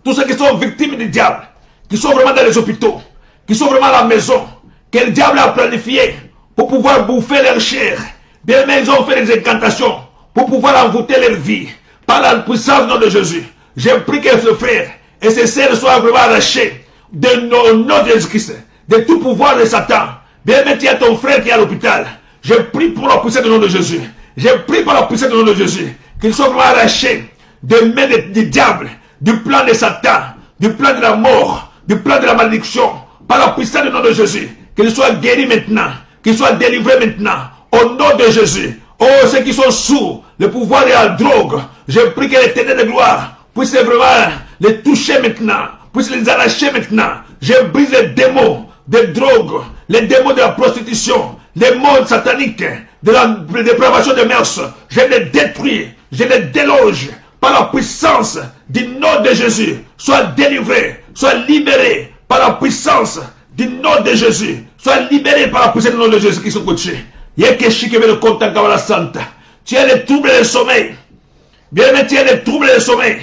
Tous ceux qui sont victimes du diable. Qui sont vraiment dans les hôpitaux. Qui sont vraiment à la maison. Que le diable a planifié. Pour pouvoir bouffer leur chair. Bien même ils ont fait des incantations. Pour pouvoir envoûter leur vie. Par la puissance du nom de Jésus. Je prie que ce frère et ses sœurs soient vraiment arrachés. De nom de Jésus-Christ. De tout pouvoir de Satan. Bien même tu as ton frère qui est à l'hôpital. Je prie pour la puissance du nom de Jésus. Je prie par la puissance du nom de Jésus. Qu'ils soient vraiment arrachés. De main du diable. Du plan de Satan. Du plan de la mort. Du plan de la malédiction. Par la puissance du nom de Jésus. Qu'ils soient guéris maintenant. Qu'ils soient délivrés maintenant. Au nom de Jésus. Oh, ceux qui sont sous le pouvoir de la drogue, je prie que l'Éternel de gloire puisse vraiment les toucher maintenant, puisse les arracher maintenant. Je brise les démons de drogue, les démons de la prostitution, les mots sataniques, de la dépravation de mœurs. Je les détruis, je les déloge par la puissance du nom de Jésus. Sois délivré, sois libéré par la puissance du nom de Jésus. Sois libéré par la puissance du nom de Jésus qui sont coachés. Yekeshi que le content Kabbalah Santa. Tu as les troubles de sommeil. Bien aimé, tu as les troubles de sommeil.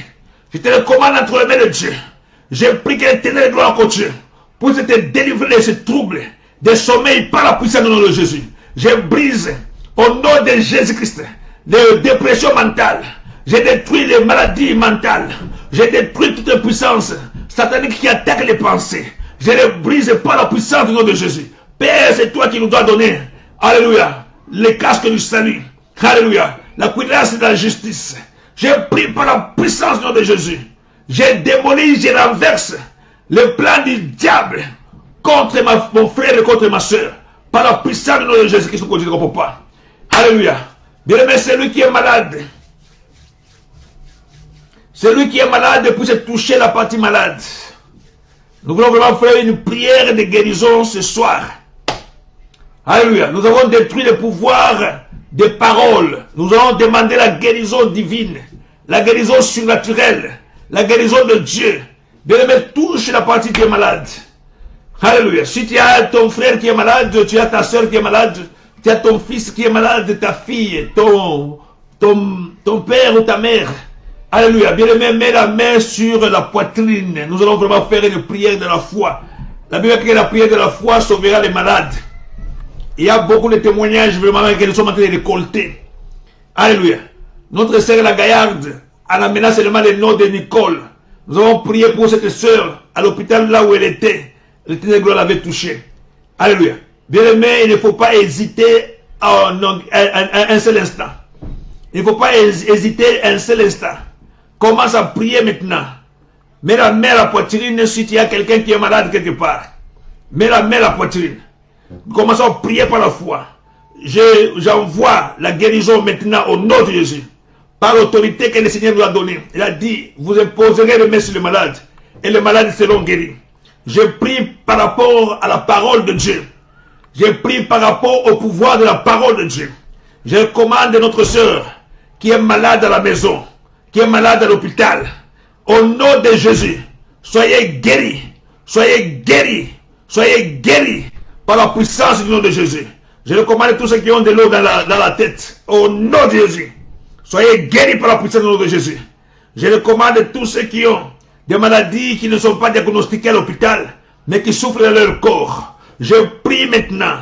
Je te recommande entre les mains de Dieu. Je prie que l'Éternel gloire continue pour te délivrer de ce trouble de sommeil par la puissance du nom de Jésus. Je brise au nom de Jésus-Christ les dépressions mentales. Je détruis les maladies mentales. Je détruis toute les puissance satanique qui attaque les pensées. Je les brise par la puissance du nom de Jésus. Père, c'est toi qui nous dois donner, alléluia, les casques du salut. Alléluia, la cuirasse de la justice. Je prie par la puissance du nom de Jésus. Je démolis, je renverse le plan du diable contre mon frère et contre ma soeur. Par la puissance du nom de Jésus qui se conduit comme papa. Alléluia. Bien-aimé, c'est lui qui est malade. Celui qui est malade puisse toucher la partie malade. Nous voulons vraiment faire une prière de guérison ce soir. Alléluia. Nous avons détruit le pouvoir des paroles. Nous allons demander la guérison divine, la guérison surnaturelle, la guérison de Dieu. Bien-aimé, touche la partie qui est malade. Alléluia. Si tu as ton frère qui est malade, tu as ta soeur qui est malade, tu as ton fils qui est malade, ta fille, ton père ou ta mère. Alléluia. Bien-aimé, mets la main sur la poitrine. Nous allons vraiment faire une prière de la foi. La Bible dit que la prière de la foi sauvera les malades. Il y a beaucoup de témoignages vraiment que nous sommes en train de récolter. Alléluia. Notre sœur la Gaillarde en a menacé seulement le nom de Nicole. Nous avons prié pour cette sœur à l'hôpital là où elle était. Le Ténèbre gloire l'avait touchée. Alléluia. Bien-aimé, il ne faut pas hésiter un seul instant. Il ne faut pas hésiter un seul instant. Commence à prier maintenant. Mets la main à la poitrine si tu as quelqu'un qui est malade quelque part. Mets la main à la poitrine. Commençons à prier par la foi. J'envoie la guérison maintenant au nom de Jésus. Par l'autorité que le Seigneur nous a donnée. Il a dit, vous imposerez les mains sur les malades. Et les malades seront guéris. Je prie par rapport à la parole de Dieu. Je prie par rapport au pouvoir de la parole de Dieu. Je commande notre sœur qui est malade à la maison, qui est malade à l'hôpital. Au nom de Jésus, soyez guéris. Soyez guéris. Soyez guéris par la puissance du nom de Jésus. Je recommande tous ceux qui ont de l'eau dans la tête. Au nom de Jésus. Soyez guéris par la puissance du nom de Jésus. Je recommande tous ceux qui ont des maladies qui ne sont pas diagnostiquées à l'hôpital, mais qui souffrent dans leur corps. Je prie maintenant.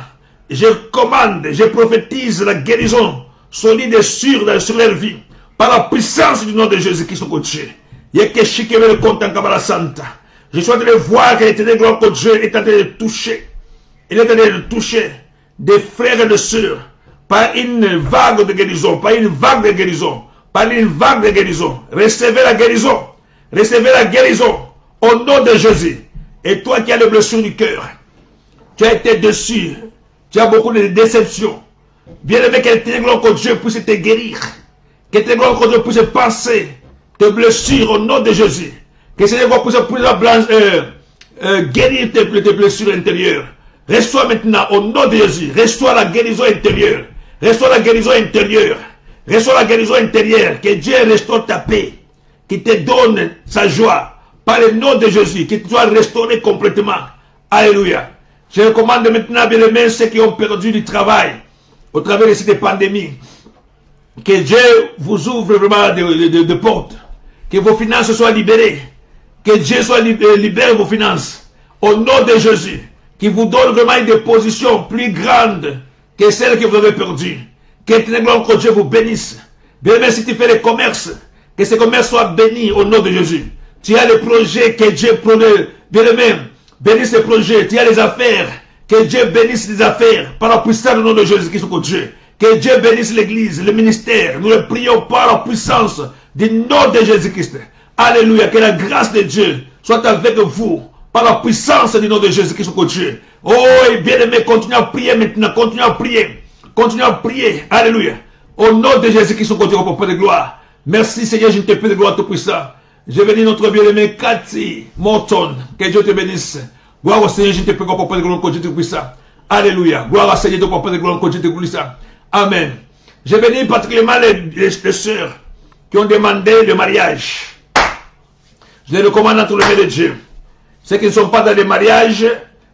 Je commande, je prophétise la guérison solide et sûre sur leur vie. Par la puissance du nom de Jésus qui sont coachés. Yekeshikeve le compte en Kabbalah Santa. Je suis en train de voir que l'Éternel gloire que Dieu est en train de toucher. Il est en train de toucher des frères et des sœurs par une vague de guérison, par une vague de guérison, par une vague de guérison. Recevez la guérison. Recevez la guérison au nom de Jésus. Et toi qui as les blessures du cœur, tu as été déçu, tu as beaucoup de déceptions. Bien-aimé, que l'Éternel gloire que Dieu puisse te guérir. Que l'Éternel gloire que Dieu puisse passer tes blessures au nom de Jésus. Que le Seigneur puisse guérir tes blessures intérieures. Reçois maintenant au nom de Jésus. Reçois la guérison intérieure. Reçois la guérison intérieure. Reçois la guérison intérieure. Que Dieu restaure ta paix. Qu'il te donne sa joie. Par le nom de Jésus. Que tu sois restauré complètement. Alléluia. Je recommande maintenant, bien aimés, ceux qui ont perdu du travail au travers de cette pandémie. Que Dieu vous ouvre vraiment des portes. Que vos finances soient libérées. Que Dieu soit libère vos finances. Au nom de Jésus. Qui vous donne vraiment une position plus grande que celle que vous avez perdue. Que Dieu vous bénisse. Bien aimé, si tu fais le commerce, que ce commerce soit béni au nom de Jésus. Tu as le projet que Dieu prenait. Bien aimé, bénisse les projets. Tu as les affaires. Que Dieu bénisse les affaires par la puissance du nom de Jésus qui sont Dieu. Que Dieu bénisse l'église, le ministère. Nous le prions par la puissance du nom de Jésus-Christ. Alléluia. Que la grâce de Dieu soit avec vous par la puissance du nom de Jésus qui sont Dieu. Oh, bien aimé, continuez à prier maintenant. Continuez à prier. Continuez à prier. Alléluia. Au nom de Jésus-Christ, on continue pour de gloire. Merci Seigneur, je te prie de gloire tout-puissant. Je bénis notre bien-aimé Cathy Morton. Que Dieu te bénisse. Gloire au Seigneur, je te prie pour de gloire tout-puissant. Alléluia. Gloire au Seigneur, pour de gloire tout-puissant. Amen. Je bénis particulièrement les sœurs qui ont demandé le mariage. Je les recommande entre les mains de Dieu. Ceux qui ne sont pas dans les mariages,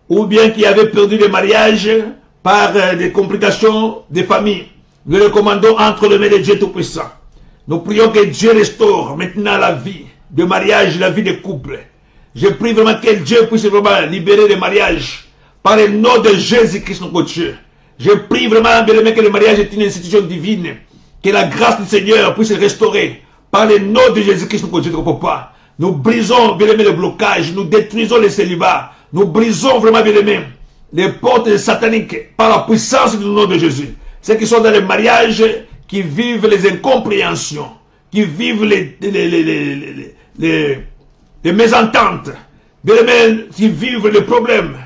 ou bien qui avaient perdu les mariages par des complications de famille, nous les recommandons entre les mains de Dieu Tout-Puissant. Nous prions que Dieu restaure maintenant la vie de mariage, la vie des couples. Je prie vraiment que Dieu puisse vraiment libérer les mariages par le nom de Jésus-Christ, notre Dieu. Je prie vraiment, bien aimé, que le mariage est une institution divine. Que la grâce du Seigneur puisse restaurer par le nom de Jésus-Christ, notre Dieu, notre Papa. Nous brisons, bien aimé, le blocage. Nous détruisons les célibats. Nous brisons vraiment, bien aimé, les portes sataniques par la puissance du nom de Jésus. Ceux qui sont dans les mariages, qui vivent les incompréhensions, qui vivent les mésententes, bien aimé, qui vivent les problèmes.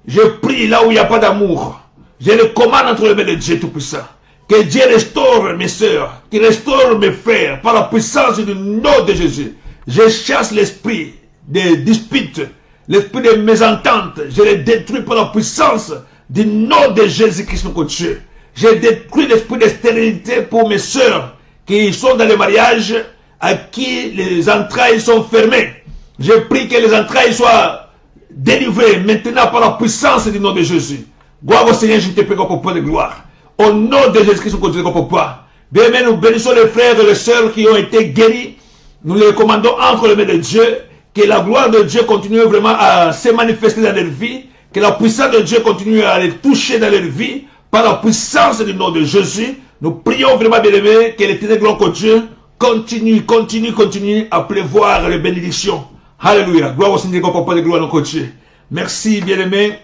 Je prie là où il n'y a pas d'amour. Je le commande entre les mains de Dieu Tout-Puissant. Que Dieu restaure mes soeurs, qu'il restaure mes frères par la puissance du nom de Jésus. Je chasse l'esprit des disputes, l'esprit des mésententes. Je les détruis par la puissance du nom de Jésus-Christ, notre Dieu. Je détruis l'esprit de stérilité pour mes soeurs qui sont dans les mariages à qui les entrailles sont fermées. Je prie que les entrailles soient délivrées maintenant par la puissance du nom de Jésus. Gloire au Seigneur, je te prie pour peu de gloire. Au nom de Jésus-Christ, nous continuons pour pas. Bien, nous bénissons les frères et les sœurs qui ont été guéris. Nous les recommandons entre les mains de Dieu. Que la gloire de Dieu continue vraiment à se manifester dans leur vie. Que la puissance de Dieu continue à les toucher dans leur vie. Par la puissance du nom de Jésus. Nous prions vraiment, bien aimés, que l'éternel gloire de Dieu continue à pleuvoir les bénédictions. Alléluia. Gloire au Seigneur, papa de gloire, notre Dieu. Merci, bien aimés.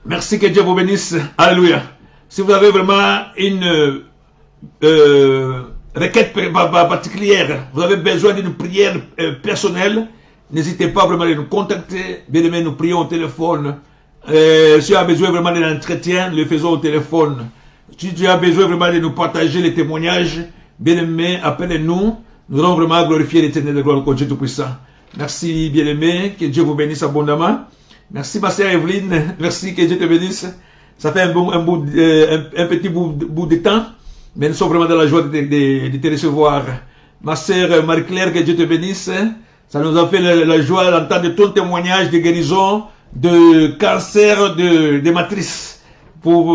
Merci, que Dieu vous bénisse. Alléluia. Si vous avez vraiment une requête particulière, vous avez besoin d'une prière personnelle, n'hésitez pas vraiment à nous contacter. Bien aimé, nous prions au téléphone. Si tu as besoin vraiment d'un entretien, le faisons au téléphone. Si tu as besoin vraiment de nous partager les témoignages, bien aimé, appelez-nous. Nous allons vraiment glorifier l'éternel de gloire, Dieu Tout-Puissant. Merci, bien aimé, que Dieu vous bénisse abondamment. Merci, ma sœur Evelyne. Merci, que Dieu te bénisse. Ça fait un petit bout de temps, mais nous sommes vraiment dans la joie de te recevoir. Ma sœur Marie-Claire, que Dieu te bénisse. Ça nous a fait la joie d'entendre ton témoignage de guérison de cancer de matrice pour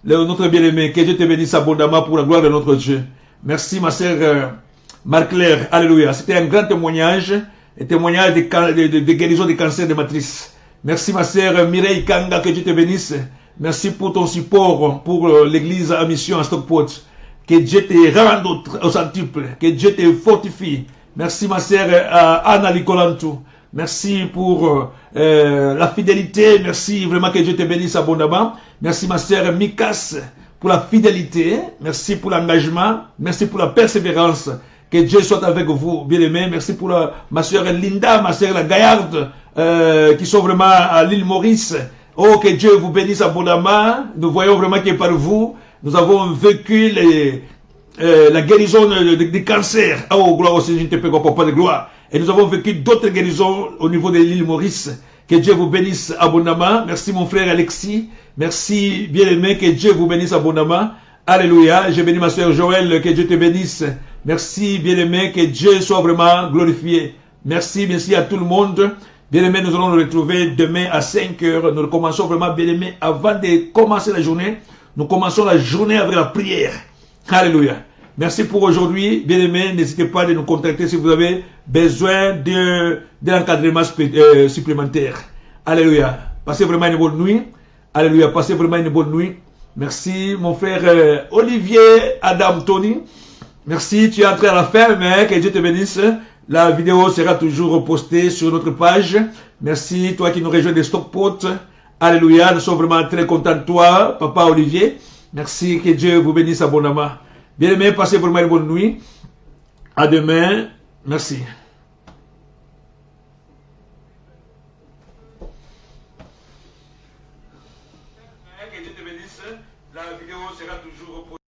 notre bien-aimé. Que Dieu te bénisse abondamment pour la gloire de notre Dieu. Merci, ma sœur Marie-Claire. Alléluia. C'était un grand témoignage, un témoignage de guérison de cancer de matrice. Merci, ma sœur Mireille Kanga, que Dieu te bénisse. Merci pour ton support pour l'église à mission à Stockport. Que Dieu te rende au centuple. Que Dieu te fortifie. Merci, ma sœur Anna Licolantou. Merci pour la fidélité. Merci vraiment, que Dieu te bénisse abondamment. Merci, ma sœur Mikas, pour la fidélité. Merci pour l'engagement. Merci pour la persévérance. Que Dieu soit avec vous, bien aimés. Merci pour ma sœur Linda, ma sœur la Gaillarde, qui sont vraiment à l'île Maurice. Oh, que Dieu vous bénisse abondamment. Nous voyons vraiment que par vous, nous avons vécu la guérison du cancer. Oh, gloire au Seigneur, je ne te prie pas de gloire. Et nous avons vécu d'autres guérisons au niveau de l'île Maurice. Que Dieu vous bénisse abondamment. Merci, mon frère Alexis. Merci, bien aimé, que Dieu vous bénisse abondamment. Alléluia. Je bénis ma soeur Joël, que Dieu te bénisse. Merci, bien aimé, que Dieu soit vraiment glorifié. Merci à tout le monde. Bien aimé, nous allons nous retrouver demain à 5 heures. Nous commençons vraiment, bien aimé, avant de commencer la journée. Nous commençons la journée avec la prière. Alléluia. Merci pour aujourd'hui. Bien aimé, n'hésitez pas à nous contacter si vous avez besoin d'un encadrement supplémentaire. Alléluia. Passez vraiment une bonne nuit. Alléluia. Passez vraiment une bonne nuit. Merci, mon frère Olivier Adam Tony. Merci, tu es entré à la fin, mais que Dieu te bénisse. La vidéo sera toujours postée sur notre page. Merci, toi qui nous rejoins de Stockport. Alléluia, nous sommes vraiment très contents de toi, Papa Olivier. Merci, que Dieu vous bénisse abondamment. Bien aimé, passez vraiment une bonne nuit. À demain. Merci.